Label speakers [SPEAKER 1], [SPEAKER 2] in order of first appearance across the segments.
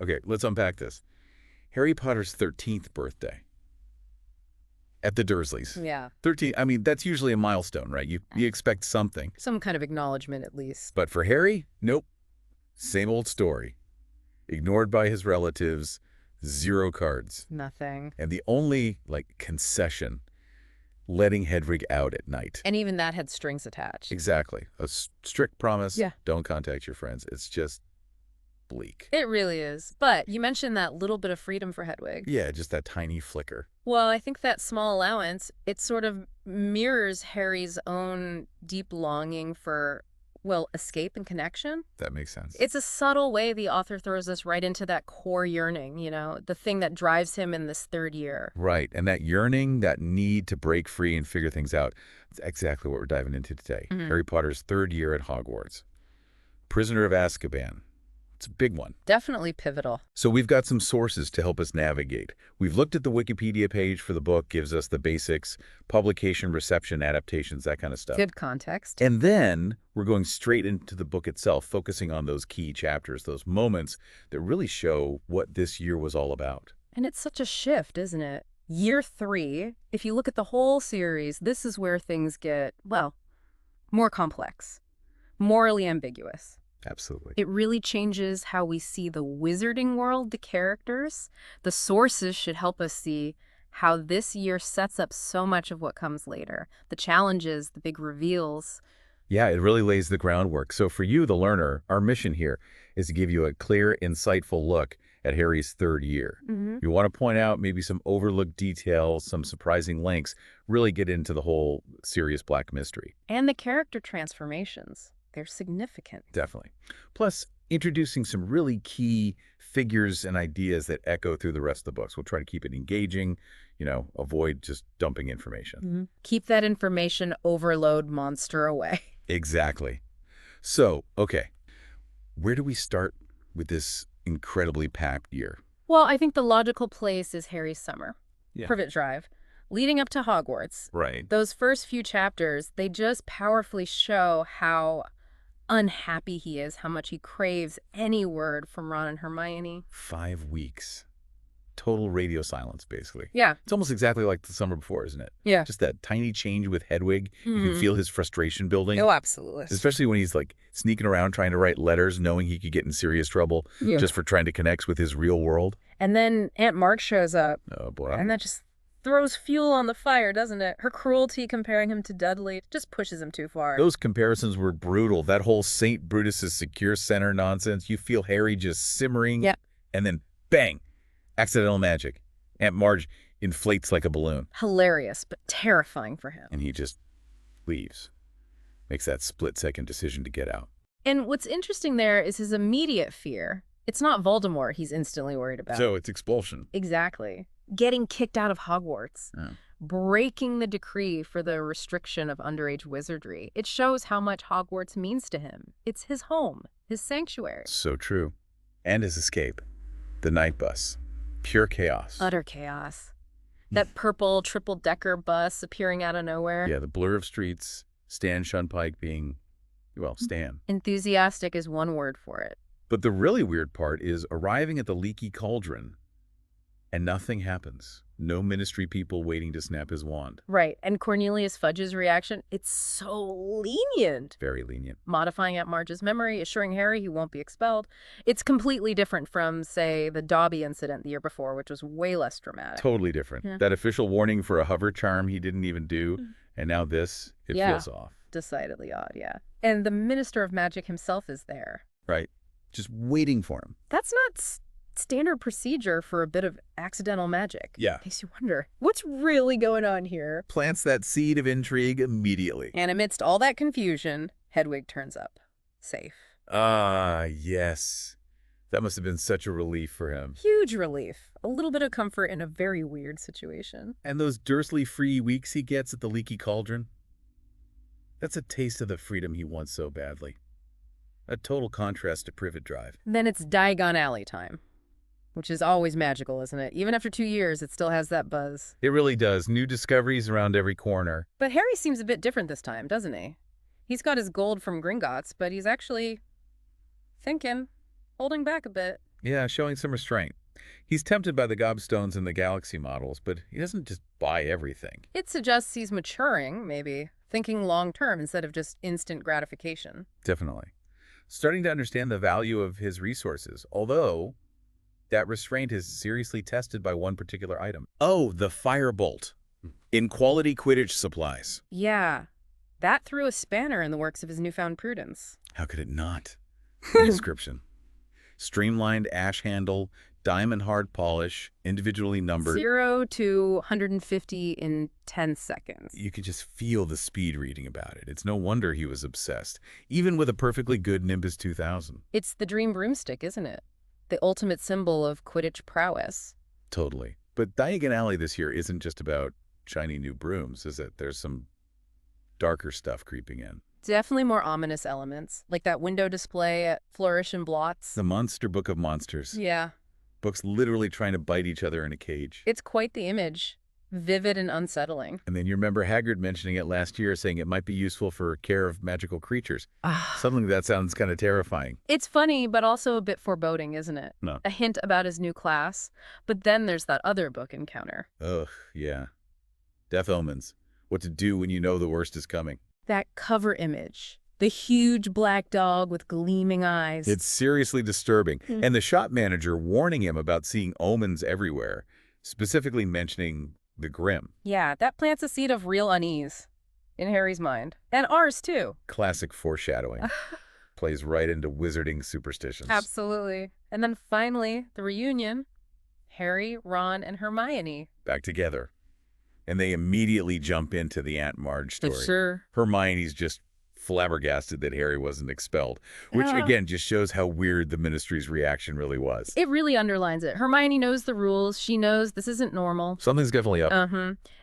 [SPEAKER 1] Okay, let's unpack this. Harry Potter's 13th birthday at the Dursleys.
[SPEAKER 2] Yeah.
[SPEAKER 1] 13, I mean, that's usually a milestone, right? You expect something.
[SPEAKER 2] Some kind of acknowledgement, at least.
[SPEAKER 1] But for Harry, nope. Same old story. Ignored by his relatives, 0 cards.
[SPEAKER 2] Nothing.
[SPEAKER 1] And the only, concession, letting Hedwig out at night.
[SPEAKER 2] And even that had strings attached.
[SPEAKER 1] Exactly. A strict promise.
[SPEAKER 2] Yeah.
[SPEAKER 1] Don't contact your friends. It's just bleak.
[SPEAKER 2] It really is. But you mentioned that little bit of freedom for Hedwig.
[SPEAKER 1] Yeah, just that tiny flicker.
[SPEAKER 2] Well, I think that small allowance, it sort of mirrors Harry's own deep longing for, well, escape and connection.
[SPEAKER 1] That makes sense.
[SPEAKER 2] It's a subtle way the author throws us right into that core yearning, the thing that drives him in this 3rd year.
[SPEAKER 1] Right. And that yearning, that need to break free and figure things out, it's exactly what we're diving into today. Harry Potter's 3rd year at Hogwarts. Prisoner of Azkaban. It's a big one.
[SPEAKER 2] Definitely pivotal.
[SPEAKER 1] So we've got some sources to help us navigate. We've looked at the Wikipedia page for the book, gives us the basics, publication, reception, adaptations, that kind of stuff.
[SPEAKER 2] Good context.
[SPEAKER 1] And then we're going straight into the book itself, focusing on those key chapters, those moments that really show what this year was all about.
[SPEAKER 2] And it's such a shift, isn't it? Year 3, if you look at the whole series, this is where things get, well, more complex, morally ambiguous.
[SPEAKER 1] Absolutely.
[SPEAKER 2] It really changes how we see the wizarding world, the characters. The sources should help us see how this year sets up so much of what comes later. The challenges, the big reveals.
[SPEAKER 1] Yeah, it really lays the groundwork. So for you, the learner, our mission here is to give you a clear, insightful look at Harry's 3rd year. You want to point out maybe some overlooked details, some surprising links, really get into the whole serious black mystery.
[SPEAKER 2] And the character transformations. They're significant.
[SPEAKER 1] Definitely. Plus, introducing some really key figures and ideas that echo through the rest of the books. We'll try to keep it engaging, avoid just dumping information.
[SPEAKER 2] Keep that information overload monster away.
[SPEAKER 1] Exactly. So, okay, where do we start with this incredibly packed year?
[SPEAKER 2] Well, I think the logical place is Harry's summer.
[SPEAKER 1] Yeah.
[SPEAKER 2] Privet Drive. Leading up to Hogwarts.
[SPEAKER 1] Right.
[SPEAKER 2] Those first few chapters, they just powerfully show how unhappy he is, how much he craves any word from Ron and Hermione.
[SPEAKER 1] 5 weeks. Total radio silence, basically.
[SPEAKER 2] Yeah.
[SPEAKER 1] It's almost exactly like the summer before, isn't it?
[SPEAKER 2] Yeah.
[SPEAKER 1] Just that tiny change with Hedwig. You can feel his frustration building.
[SPEAKER 2] Oh, absolutely.
[SPEAKER 1] Especially when he's sneaking around trying to write letters, knowing he could get in serious trouble just for trying to connect with his real world.
[SPEAKER 2] And then Aunt March shows up.
[SPEAKER 1] Oh, boy.
[SPEAKER 2] And that just throws fuel on the fire, doesn't it? Her cruelty comparing him to Dudley just pushes him too far.
[SPEAKER 1] Those comparisons were brutal. That whole St. Brutus's Secure Center nonsense. You feel Harry just simmering.
[SPEAKER 2] Yep.
[SPEAKER 1] And then, bang, accidental magic. Aunt Marge inflates like a balloon.
[SPEAKER 2] Hilarious, but terrifying for him.
[SPEAKER 1] And he just leaves. Makes that split-second decision to get out.
[SPEAKER 2] And what's interesting there is his immediate fear. It's not Voldemort he's instantly worried about.
[SPEAKER 1] So it's expulsion.
[SPEAKER 2] Exactly. Getting kicked out of Hogwarts.
[SPEAKER 1] Oh.
[SPEAKER 2] Breaking the decree for the restriction of underage wizardry. It shows how much Hogwarts means to him. It's his home, his sanctuary.
[SPEAKER 1] So true. And his escape. The night bus. Pure chaos.
[SPEAKER 2] Utter chaos. That purple triple-decker bus appearing out of nowhere.
[SPEAKER 1] Yeah, the blur of streets. Stan Shunpike being, well, Stan.
[SPEAKER 2] Enthusiastic is one word for it.
[SPEAKER 1] But the really weird part is arriving at the leaky cauldron and nothing happens. No ministry people waiting to snap his wand.
[SPEAKER 2] Right. And Cornelius Fudge's reaction, it's so lenient.
[SPEAKER 1] Very lenient.
[SPEAKER 2] Modifying Aunt Marge's memory, assuring Harry he won't be expelled. It's completely different from, say, the Dobby incident the year before, which was way less dramatic.
[SPEAKER 1] Totally different.
[SPEAKER 2] Yeah.
[SPEAKER 1] That official warning for a hover charm he didn't even do. And now this, it feels off.
[SPEAKER 2] Decidedly odd, yeah. And the Minister of Magic himself is there.
[SPEAKER 1] Right. Just waiting for him.
[SPEAKER 2] That's not standard procedure for a bit of accidental magic.
[SPEAKER 1] Yeah.
[SPEAKER 2] Makes you wonder, what's really going on here?
[SPEAKER 1] Plants that seed of intrigue immediately.
[SPEAKER 2] And amidst all that confusion, Hedwig turns up. Safe.
[SPEAKER 1] Ah, yes. That must have been such a relief for him.
[SPEAKER 2] Huge relief. A little bit of comfort in a very weird situation.
[SPEAKER 1] And those Dursley-free weeks he gets at the Leaky Cauldron? That's a taste of the freedom he wants so badly. A total contrast to Privet Drive.
[SPEAKER 2] Then it's Diagon Alley time. Which is always magical, isn't it? Even after 2 years, it still has that buzz.
[SPEAKER 1] It really does. New discoveries around every corner.
[SPEAKER 2] But Harry seems a bit different this time, doesn't he? He's got his gold from Gringotts, but he's actually thinking, holding back a bit.
[SPEAKER 1] Yeah, showing some restraint. He's tempted by the gobstones and the galaxy models, but he doesn't just buy everything.
[SPEAKER 2] It suggests he's maturing, maybe, thinking long-term instead of just instant gratification.
[SPEAKER 1] Definitely. Starting to understand the value of his resources, although that restraint is seriously tested by one particular item. Oh, the firebolt. In quality Quidditch supplies.
[SPEAKER 2] Yeah, that threw a spanner in the works of his newfound prudence.
[SPEAKER 1] How could it not? The description. Streamlined ash handle, diamond hard polish, individually numbered.
[SPEAKER 2] 0 to 150 in 10 seconds.
[SPEAKER 1] You could just feel the speed reading about it. It's no wonder he was obsessed, even with a perfectly good Nimbus 2000.
[SPEAKER 2] It's the dream broomstick, isn't it? The ultimate symbol of Quidditch prowess.
[SPEAKER 1] Totally. But Diagon Alley this year isn't just about shiny new brooms, is it? There's some darker stuff creeping in.
[SPEAKER 2] Definitely more ominous elements, like that window display at Flourish and Blots.
[SPEAKER 1] The Monster Book of Monsters.
[SPEAKER 2] Yeah,
[SPEAKER 1] Books literally trying to bite each other in a cage.
[SPEAKER 2] it's quite the image. Vivid and unsettling.
[SPEAKER 1] And then you remember Hagrid mentioning it last year, saying it might be useful for care of magical creatures. Suddenly that sounds kind of terrifying.
[SPEAKER 2] It's funny, but also a bit foreboding, isn't it?
[SPEAKER 1] No.
[SPEAKER 2] A hint about his new class. But then there's that other book encounter.
[SPEAKER 1] Ugh, yeah. Death Omens. What to do when you know the worst is coming.
[SPEAKER 2] That cover image. The huge black dog with gleaming eyes.
[SPEAKER 1] It's seriously disturbing. And the shop manager warning him about seeing omens everywhere, specifically mentioning the Grim.
[SPEAKER 2] Yeah, that plants a seed of real unease in Harry's mind. And ours, too.
[SPEAKER 1] Classic foreshadowing. Plays right into wizarding superstitions.
[SPEAKER 2] Absolutely. And then finally, the reunion. Harry, Ron, and Hermione.
[SPEAKER 1] Back together. And they immediately jump into the Aunt Marge story.
[SPEAKER 2] Sure.
[SPEAKER 1] Hermione's just flabbergasted that Harry wasn't expelled, which
[SPEAKER 2] Yeah.
[SPEAKER 1] again just shows how weird the Ministry's reaction really was.
[SPEAKER 2] It really underlines it. Hermione knows the rules. She knows this isn't normal.
[SPEAKER 1] Something's definitely up.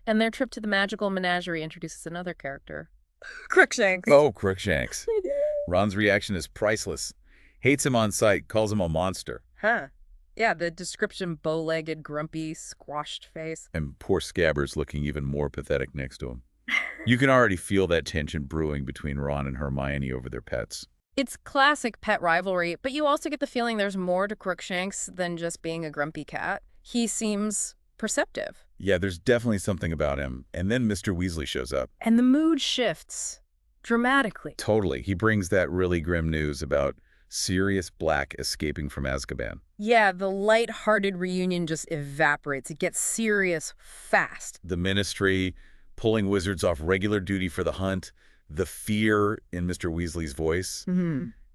[SPEAKER 2] And their trip to the magical menagerie introduces another character. Crookshanks.
[SPEAKER 1] Oh, Crookshanks. Ron's reaction is priceless. Hates him on sight, calls him a monster.
[SPEAKER 2] Huh. Yeah, the description, bow-legged, grumpy, squashed face.
[SPEAKER 1] And poor Scabbers looking even more pathetic next to him. You can already feel that tension brewing between Ron and Hermione over their pets.
[SPEAKER 2] It's classic pet rivalry, but you also get the feeling there's more to Crookshanks than just being a grumpy cat. He seems perceptive.
[SPEAKER 1] Yeah, there's definitely something about him. And then Mr. Weasley shows up.
[SPEAKER 2] And the mood shifts dramatically.
[SPEAKER 1] Totally. He brings that really grim news about Sirius Black escaping from Azkaban.
[SPEAKER 2] Yeah, the light-hearted reunion just evaporates. It gets serious fast.
[SPEAKER 1] The Ministry pulling wizards off regular duty for the hunt, the fear in Mr. Weasley's voice,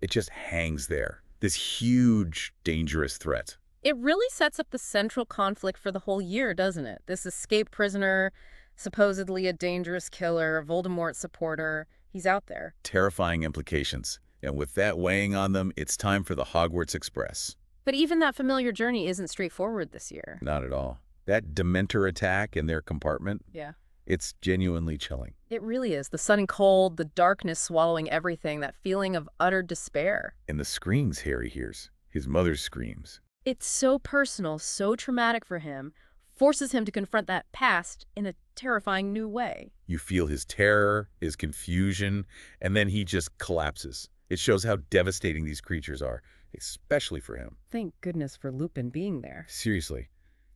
[SPEAKER 1] it just hangs there. This huge, dangerous threat.
[SPEAKER 2] It really sets up the central conflict for the whole year, doesn't it? This escaped prisoner, supposedly a dangerous killer, Voldemort's supporter. He's out there.
[SPEAKER 1] Terrifying implications. And with that weighing on them, it's time for the Hogwarts Express.
[SPEAKER 2] But even that familiar journey isn't straightforward this year.
[SPEAKER 1] Not at all. That Dementor attack in their compartment,
[SPEAKER 2] Yeah.
[SPEAKER 1] it's genuinely chilling.
[SPEAKER 2] It really is. The sudden cold, the darkness swallowing everything, that feeling of utter despair.
[SPEAKER 1] And the screams Harry hears, his mother's screams.
[SPEAKER 2] It's so personal, so traumatic for him, forces him to confront that past in a terrifying new way.
[SPEAKER 1] You feel his terror, his confusion, and then he just collapses. It shows how devastating these creatures are, especially for him.
[SPEAKER 2] Thank goodness for Lupin being there.
[SPEAKER 1] Seriously,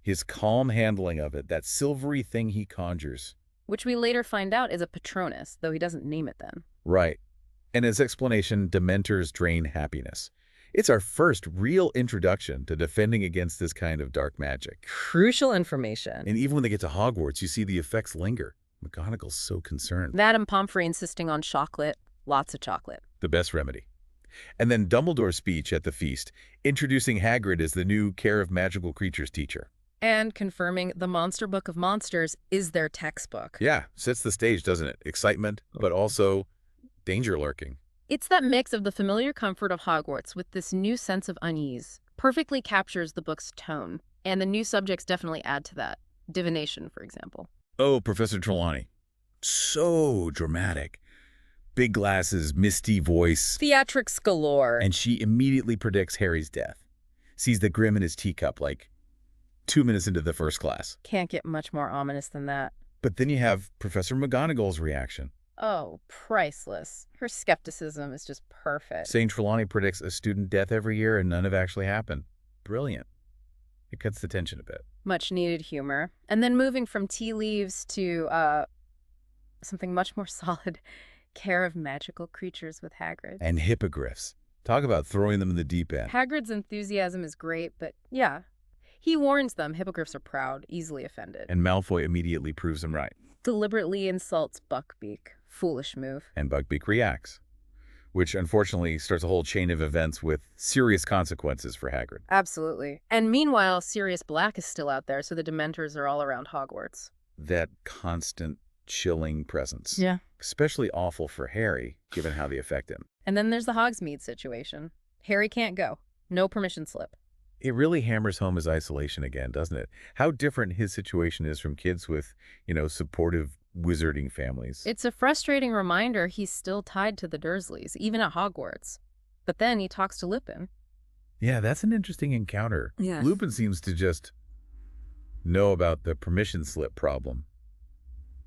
[SPEAKER 1] his calm handling of it, that silvery thing he conjures.
[SPEAKER 2] Which we later find out is a Patronus, though he doesn't name it then.
[SPEAKER 1] Right. And his explanation, Dementors drain happiness. It's our first real introduction to defending against this kind of dark magic.
[SPEAKER 2] Crucial information.
[SPEAKER 1] And even when they get to Hogwarts, you see the effects linger. McGonagall's so concerned.
[SPEAKER 2] That and Pomfrey insisting on chocolate, lots of chocolate.
[SPEAKER 1] The best remedy. And then Dumbledore's speech at the feast, introducing Hagrid as the new Care of Magical Creatures teacher.
[SPEAKER 2] And confirming the Monster Book of Monsters is their textbook.
[SPEAKER 1] Yeah, sets the stage, doesn't it? Excitement, but also danger lurking.
[SPEAKER 2] It's that mix of the familiar comfort of Hogwarts with this new sense of unease. Perfectly captures the book's tone. And the new subjects definitely add to that. Divination, for example.
[SPEAKER 1] Oh, Professor Trelawney. So dramatic. Big glasses, misty voice.
[SPEAKER 2] Theatrics galore.
[SPEAKER 1] And she immediately predicts Harry's death. Sees the Grim in his teacup like 2 minutes into the first class.
[SPEAKER 2] Can't get much more ominous than that.
[SPEAKER 1] But then you have Professor McGonagall's reaction.
[SPEAKER 2] Oh, priceless. Her skepticism is just perfect.
[SPEAKER 1] Saying Trelawney predicts a student death every year and none have actually happened. Brilliant. It cuts the tension a bit.
[SPEAKER 2] Much needed humor. And then moving from tea leaves to something much more solid, care of magical creatures with Hagrid.
[SPEAKER 1] And hippogriffs. Talk about throwing them in the deep end.
[SPEAKER 2] Hagrid's enthusiasm is great, but yeah. He warns them hippogriffs are proud, easily offended.
[SPEAKER 1] And Malfoy immediately proves him right.
[SPEAKER 2] Deliberately insults Buckbeak. Foolish move.
[SPEAKER 1] And Buckbeak reacts, which unfortunately starts a whole chain of events with serious consequences for Hagrid.
[SPEAKER 2] Absolutely. And meanwhile, Sirius Black is still out there, so the Dementors are all around Hogwarts.
[SPEAKER 1] That constant, chilling presence.
[SPEAKER 2] Yeah.
[SPEAKER 1] Especially awful for Harry, given how they affect him.
[SPEAKER 2] And then there's the Hogsmeade situation. Harry can't go. No permission slip.
[SPEAKER 1] It really hammers home his isolation again, doesn't it? How different his situation is from kids with, supportive wizarding families.
[SPEAKER 2] It's a frustrating reminder he's still tied to the Dursleys, even at Hogwarts. But then he talks to Lupin.
[SPEAKER 1] Yeah, that's an interesting encounter.
[SPEAKER 2] Yes.
[SPEAKER 1] Lupin seems to just know about the permission slip problem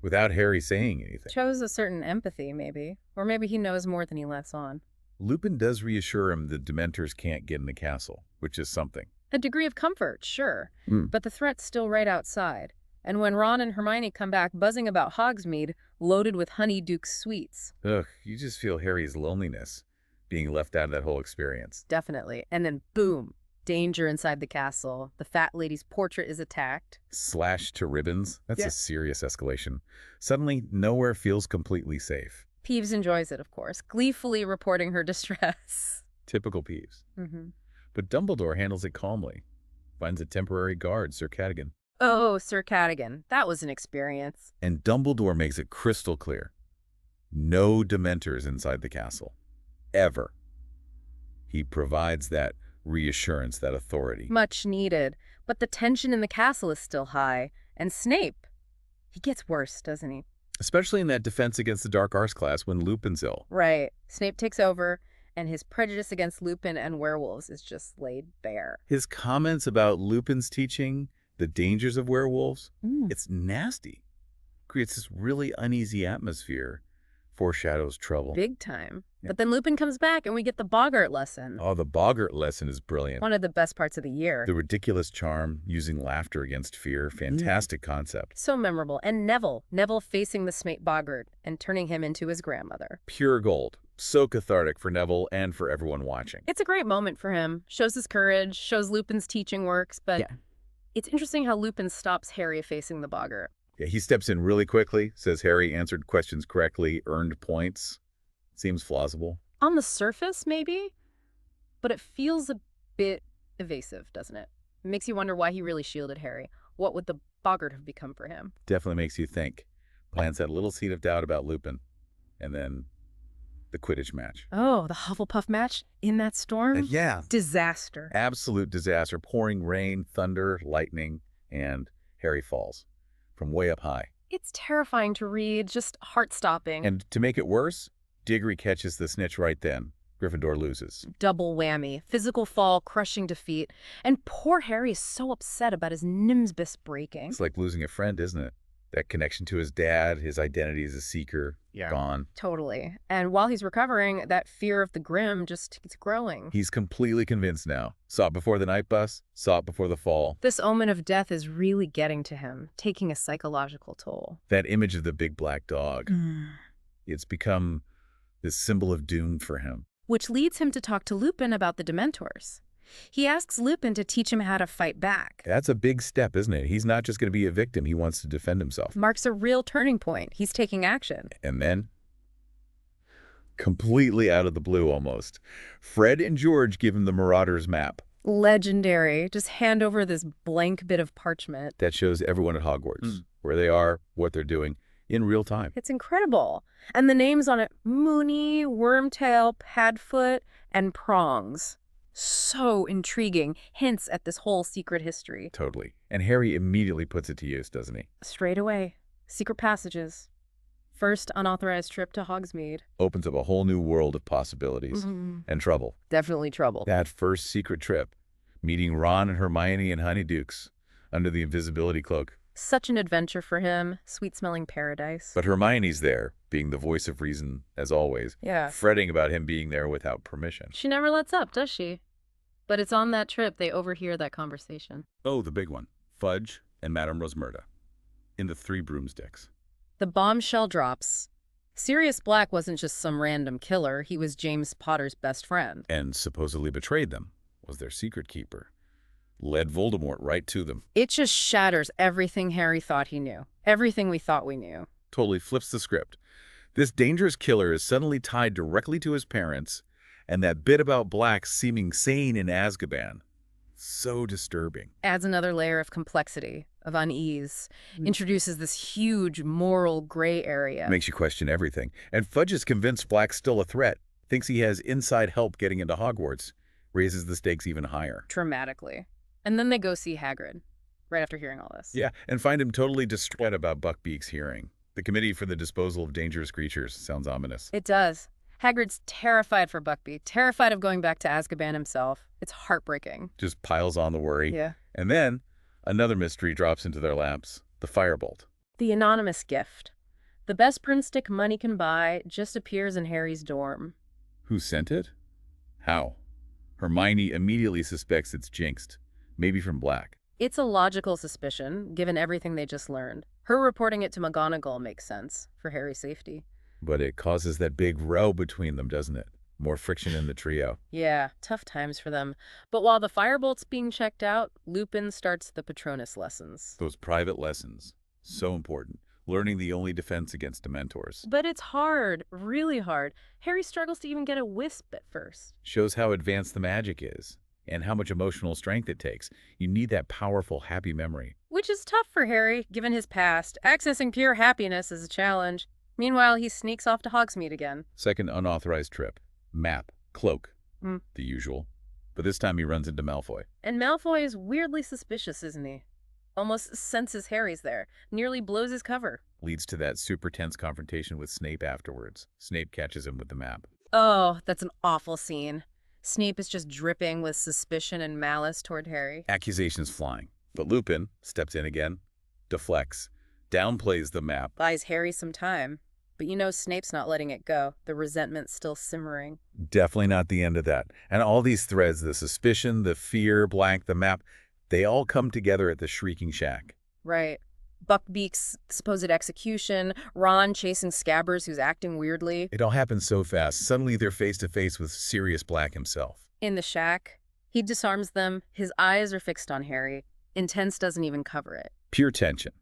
[SPEAKER 1] without Harry saying anything.
[SPEAKER 2] Shows a certain empathy, maybe. Or maybe he knows more than he lets on.
[SPEAKER 1] Lupin does reassure him the Dementors can't get in the castle, which is something.
[SPEAKER 2] A degree of comfort, sure. But the threat's still right outside. And when Ron and Hermione come back buzzing about Hogsmeade, loaded with Honeydukes sweets.
[SPEAKER 1] Ugh, you just feel Harry's loneliness being left out of that whole experience.
[SPEAKER 2] Definitely. And then boom, danger inside the castle. The fat lady's portrait is attacked.
[SPEAKER 1] Slashed to ribbons. That's
[SPEAKER 2] Yeah.
[SPEAKER 1] a serious escalation. Suddenly, nowhere feels completely safe.
[SPEAKER 2] Peeves enjoys it, of course, gleefully reporting her distress.
[SPEAKER 1] Typical Peeves. But Dumbledore handles it calmly. Finds a temporary guard, Sir Cadogan.
[SPEAKER 2] Oh, Sir Cadogan. That was an experience.
[SPEAKER 1] And Dumbledore makes it crystal clear. No Dementors inside the castle. Ever. He provides that reassurance, that authority.
[SPEAKER 2] Much needed. But the tension in the castle is still high. And Snape, he gets worse, doesn't he?
[SPEAKER 1] Especially in that defense against the Dark Arts class when Lupin's ill.
[SPEAKER 2] Right. Snape takes over, and his prejudice against Lupin and werewolves is just laid bare.
[SPEAKER 1] His comments about Lupin's teaching, the dangers of werewolves, it's nasty. Creates this really uneasy atmosphere. Foreshadows trouble.
[SPEAKER 2] Big time.
[SPEAKER 1] Yeah.
[SPEAKER 2] But then Lupin comes back, and we get the Boggart lesson.
[SPEAKER 1] Oh, the Boggart lesson is brilliant.
[SPEAKER 2] One of the best parts of the year.
[SPEAKER 1] The ridiculous charm, using laughter against fear, fantastic concept.
[SPEAKER 2] So memorable. And Neville facing the Snape Boggart and turning him into his grandmother.
[SPEAKER 1] Pure gold. So cathartic for Neville and for everyone watching.
[SPEAKER 2] It's a great moment for him. Shows his courage, shows Lupin's teaching works, but it's interesting how Lupin stops Harry facing the Boggart.
[SPEAKER 1] Yeah, he steps in really quickly, says Harry answered questions correctly, earned points. Seems plausible.
[SPEAKER 2] On the surface, maybe, but it feels a bit evasive, doesn't it? It makes you wonder why he really shielded Harry. What would the Boggart have become for him?
[SPEAKER 1] Definitely makes you think. Plants that little seed of doubt about Lupin. And then the Quidditch match.
[SPEAKER 2] Oh, the Hufflepuff match in that storm?
[SPEAKER 1] Yeah.
[SPEAKER 2] Disaster.
[SPEAKER 1] Absolute disaster. Pouring rain, thunder, lightning, and Harry falls from way up high.
[SPEAKER 2] It's terrifying to read, just heart-stopping.
[SPEAKER 1] And to make it worse, Diggory catches the snitch right then. Gryffindor loses.
[SPEAKER 2] Double whammy. Physical fall, crushing defeat. And poor Harry is so upset about his Nimbus breaking.
[SPEAKER 1] It's like losing a friend, isn't it? That connection to his dad, his identity as a seeker, gone.
[SPEAKER 2] Totally. And while he's recovering, that fear of the Grim just keeps growing.
[SPEAKER 1] He's completely convinced now. Saw it before the night bus, saw it before the fall.
[SPEAKER 2] This omen of death is really getting to him, taking a psychological toll.
[SPEAKER 1] That image of the big black dog. It's become this symbol of doom for him.
[SPEAKER 2] Which leads him to talk to Lupin about the Dementors. He asks Lupin to teach him how to fight back.
[SPEAKER 1] That's a big step, isn't it? He's not just going to be a victim. He wants to defend himself.
[SPEAKER 2] Marks a real turning point. He's taking action.
[SPEAKER 1] And then, completely out of the blue almost, Fred and George give him the Marauders map.
[SPEAKER 2] Legendary. Just hand over this blank bit of parchment.
[SPEAKER 1] That shows everyone at Hogwarts, where they are, what they're doing, in real time.
[SPEAKER 2] It's incredible. And the names on it, Moony, Wormtail, Padfoot, and Prongs. So intriguing. Hints at this whole secret history.
[SPEAKER 1] Totally. And Harry immediately puts it to use, doesn't he?
[SPEAKER 2] Straight away. Secret passages. First unauthorized trip to Hogsmeade.
[SPEAKER 1] Opens up a whole new world of possibilities and trouble.
[SPEAKER 2] Definitely trouble.
[SPEAKER 1] That first secret trip, meeting Ron and Hermione and Honeydukes under the invisibility cloak.
[SPEAKER 2] Such an adventure for him. Sweet-smelling paradise.
[SPEAKER 1] But Hermione's there, being the voice of reason, as always,
[SPEAKER 2] Yeah.
[SPEAKER 1] fretting about him being there without permission.
[SPEAKER 2] She never lets up, does she? But it's on that trip they overhear that conversation.
[SPEAKER 1] Oh, the big one. Fudge and Madame Rosmerta in the Three Broomsticks.
[SPEAKER 2] The bombshell drops. Sirius Black wasn't just some random killer, he was James Potter's best friend.
[SPEAKER 1] And supposedly betrayed them, was their secret keeper. Led Voldemort right to them.
[SPEAKER 2] It just shatters everything Harry thought he knew. Everything we thought we knew.
[SPEAKER 1] Totally flips the script. This dangerous killer is suddenly tied directly to his parents, and that bit about Black seeming sane in Azkaban. So disturbing.
[SPEAKER 2] Adds another layer of complexity, of unease. Introduces this huge moral gray area.
[SPEAKER 1] Makes you question everything. And Fudge is convinced Black's still a threat. Thinks he has inside help getting into Hogwarts. Raises the stakes even higher.
[SPEAKER 2] Dramatically. And then they go see Hagrid, right after hearing all this.
[SPEAKER 1] Yeah, and find him totally distraught about Buckbeak's hearing. The Committee for the Disposal of Dangerous Creatures sounds ominous.
[SPEAKER 2] It does. Hagrid's terrified for Buckbeak, terrified of going back to Azkaban himself. It's heartbreaking.
[SPEAKER 1] Just piles on the worry.
[SPEAKER 2] Yeah.
[SPEAKER 1] And then another mystery drops into their laps. The firebolt.
[SPEAKER 2] The anonymous gift. The best broomstick money can buy just appears in Harry's dorm.
[SPEAKER 1] Who sent it? How? Hermione immediately suspects it's jinxed. Maybe from Black.
[SPEAKER 2] It's a logical suspicion, given everything they just learned. Her reporting it to McGonagall makes sense, for Harry's safety.
[SPEAKER 1] But it causes that big row between them, doesn't it? More friction in the trio.
[SPEAKER 2] Yeah, tough times for them. But while the firebolt's being checked out, Lupin starts the Patronus lessons.
[SPEAKER 1] Those private lessons. So important. Learning the only defense against Dementors.
[SPEAKER 2] But it's hard, really hard. Harry struggles to even get a wisp at first.
[SPEAKER 1] Shows how advanced the magic is. And how much emotional strength it takes. You need that powerful, happy memory.
[SPEAKER 2] Which is tough for Harry, given his past. Accessing pure happiness is a challenge. Meanwhile, he sneaks off to Hogsmeade again.
[SPEAKER 1] Second unauthorized trip. Map. Cloak. The usual. But this time he runs into Malfoy.
[SPEAKER 2] And Malfoy is weirdly suspicious, isn't he? Almost senses Harry's there. Nearly blows his cover.
[SPEAKER 1] Leads to that super tense confrontation with Snape afterwards. Snape catches him with the map.
[SPEAKER 2] Oh, that's an awful scene. Snape is just dripping with suspicion and malice toward Harry.
[SPEAKER 1] Accusations flying. But Lupin steps in again. Deflects. Downplays the map.
[SPEAKER 2] Buys Harry some time. But you know Snape's not letting it go. The resentment's still simmering.
[SPEAKER 1] Definitely not the end of that. And all these threads, the suspicion, the fear, Blank, the map, they all come together at the Shrieking Shack.
[SPEAKER 2] Right. Buckbeak's supposed execution, Ron chasing Scabbers who's acting weirdly.
[SPEAKER 1] It all happens so fast. Suddenly they're face to face with Sirius Black himself.
[SPEAKER 2] In the shack, he disarms them. His eyes are fixed on Harry. Intense doesn't even cover it.
[SPEAKER 1] Pure tension.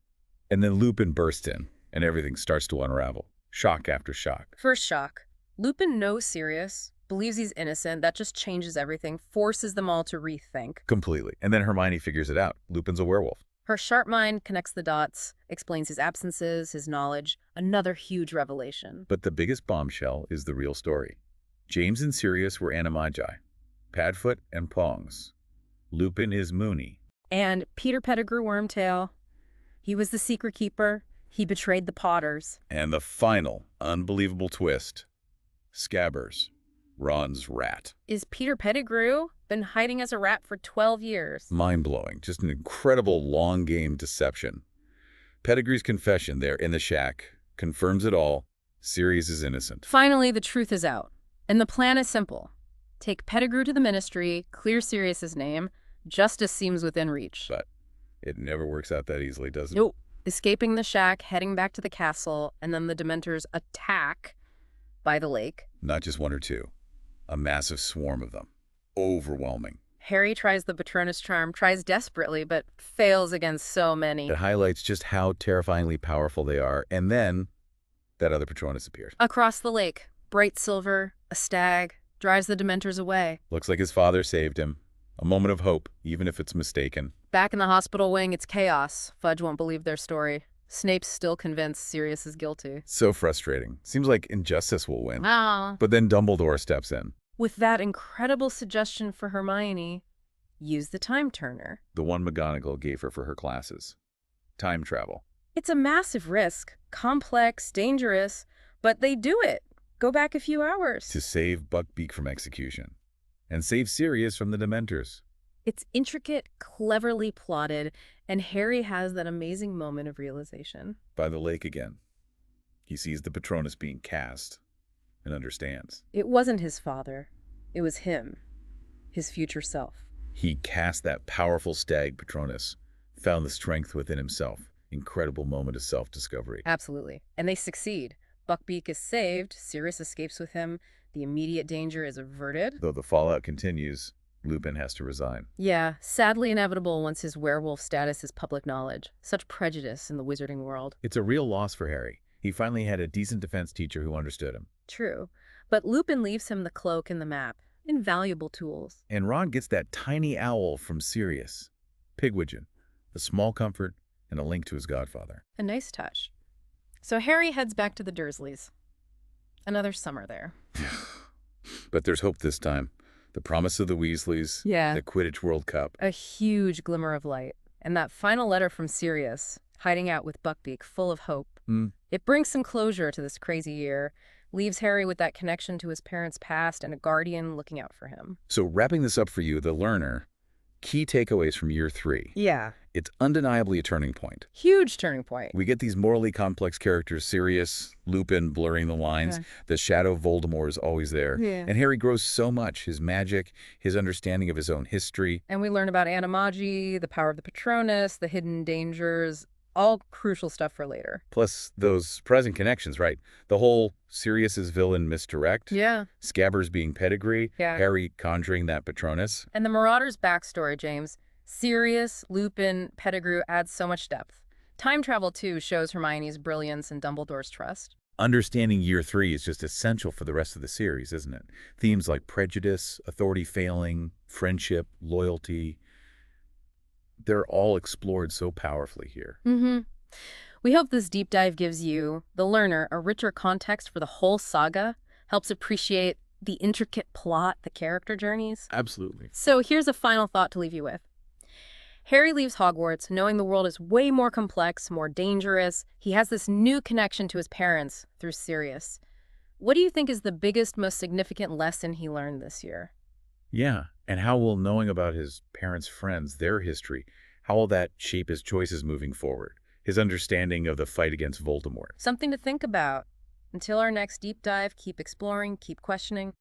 [SPEAKER 1] And then Lupin bursts in, and everything starts to unravel. Shock after shock.
[SPEAKER 2] First shock. Lupin knows Sirius, believes he's innocent. That just changes everything, forces them all to rethink.
[SPEAKER 1] Completely. And then Hermione figures it out. Lupin's a werewolf.
[SPEAKER 2] Her sharp mind connects the dots, explains his absences, his knowledge. Another huge revelation.
[SPEAKER 1] But the biggest bombshell is the real story. James and Sirius were animagi. Padfoot and Pongs. Lupin is Moony.
[SPEAKER 2] And Peter Pettigrew Wormtail. He was the secret keeper. He betrayed the Potters.
[SPEAKER 1] And the final unbelievable twist. Scabbers. Ron's rat.
[SPEAKER 2] Is Peter Pettigrew been hiding as a rat for 12 years?
[SPEAKER 1] Mind-blowing. Just an incredible long-game deception. Pettigrew's confession there in the shack confirms it all. Sirius is innocent.
[SPEAKER 2] Finally, the truth is out. And the plan is simple. Take Pettigrew to the Ministry, clear Sirius's name. Justice seems within reach.
[SPEAKER 1] But it never works out that easily, does it?
[SPEAKER 2] Nope. Escaping the shack, heading back to the castle, and then the Dementors attack by the lake.
[SPEAKER 1] Not just one or two. A massive swarm of them. Overwhelming.
[SPEAKER 2] Harry tries the Patronus charm, tries desperately, but fails against so many.
[SPEAKER 1] It highlights just how terrifyingly powerful they are. And then that other Patronus appears.
[SPEAKER 2] Across the lake, bright silver, a stag, drives the Dementors away.
[SPEAKER 1] Looks like his father saved him. A moment of hope, even if it's mistaken.
[SPEAKER 2] Back in the hospital wing, it's chaos. Fudge won't believe their story. Snape's still convinced Sirius is guilty.
[SPEAKER 1] So frustrating. Seems like injustice will win.
[SPEAKER 2] Ah.
[SPEAKER 1] But then Dumbledore steps in.
[SPEAKER 2] With that incredible suggestion for Hermione, use the time turner.
[SPEAKER 1] The one McGonagall gave her for her classes. Time travel.
[SPEAKER 2] It's a massive risk, complex, dangerous, but they do it. Go back a few hours.
[SPEAKER 1] To save Buckbeak from execution. And save Sirius from the Dementors.
[SPEAKER 2] It's intricate, cleverly plotted, and Harry has that amazing moment of realization.
[SPEAKER 1] By the lake again. He sees the Patronus being cast and understands.
[SPEAKER 2] It wasn't his father. It was him. his future self.
[SPEAKER 1] He cast that powerful stag Patronus, found the strength within himself. Incredible moment of self-discovery.
[SPEAKER 2] Absolutely. And they succeed. Buckbeak is saved, Sirius escapes with him, the immediate danger is averted.
[SPEAKER 1] Though the fallout continues, Lupin has to resign.
[SPEAKER 2] Yeah, sadly inevitable once his werewolf status is public knowledge. Such prejudice in the wizarding world.
[SPEAKER 1] It's a real loss for Harry. He finally had a decent defense teacher who understood him.
[SPEAKER 2] True. But Lupin leaves him the cloak and the map. Invaluable tools.
[SPEAKER 1] And Ron gets that tiny owl from Sirius. Pigwidgeon. A small comfort and a link to his godfather.
[SPEAKER 2] A nice touch. So Harry heads back to the Dursleys. Another summer there.
[SPEAKER 1] But there's hope this time. The promise of the Weasleys.
[SPEAKER 2] Yeah.
[SPEAKER 1] The Quidditch World Cup.
[SPEAKER 2] A huge glimmer of light. And that final letter from Sirius, hiding out with Buckbeak, full of hope. It brings some closure to this crazy year, leaves Harry with that connection to his parents' past and a guardian looking out for him.
[SPEAKER 1] So wrapping this up for you, the learner, key takeaways from year 3.
[SPEAKER 2] Yeah.
[SPEAKER 1] It's undeniably a turning point.
[SPEAKER 2] Huge turning point.
[SPEAKER 1] We get these morally complex characters, Sirius, Lupin blurring the lines.
[SPEAKER 2] Okay.
[SPEAKER 1] The shadow of Voldemort is always there.
[SPEAKER 2] Yeah.
[SPEAKER 1] And Harry grows so much, his magic, his understanding of his own history.
[SPEAKER 2] And we learn about animagi, the power of the Patronus, the hidden dangers, all crucial stuff for later.
[SPEAKER 1] Plus those present connections, right? The whole Sirius's villain misdirect.
[SPEAKER 2] Yeah.
[SPEAKER 1] Scabbers being pedigree.
[SPEAKER 2] Yeah.
[SPEAKER 1] Harry conjuring that Patronus.
[SPEAKER 2] And the Marauder's backstory, James. Sirius, Lupin, Pettigrew adds so much depth. Time travel, too, shows Hermione's brilliance and Dumbledore's trust.
[SPEAKER 1] Understanding year 3 is just essential for the rest of the series, isn't it? Themes like prejudice, authority failing, friendship, loyalty, they're all explored so powerfully here.
[SPEAKER 2] We hope this deep dive gives you, the learner, a richer context for the whole saga, helps appreciate the intricate plot, the character journeys.
[SPEAKER 1] Absolutely.
[SPEAKER 2] So here's a final thought to leave you with. Harry leaves Hogwarts knowing the world is way more complex, more dangerous. He has this new connection to his parents through Sirius. What do you think is the biggest, most significant lesson he learned this year?
[SPEAKER 1] Yeah, and how will knowing about his parents' friends, their history, how will that shape his choices moving forward? His understanding of the fight against Voldemort.
[SPEAKER 2] Something to think about. Until our next deep dive, keep exploring, keep questioning.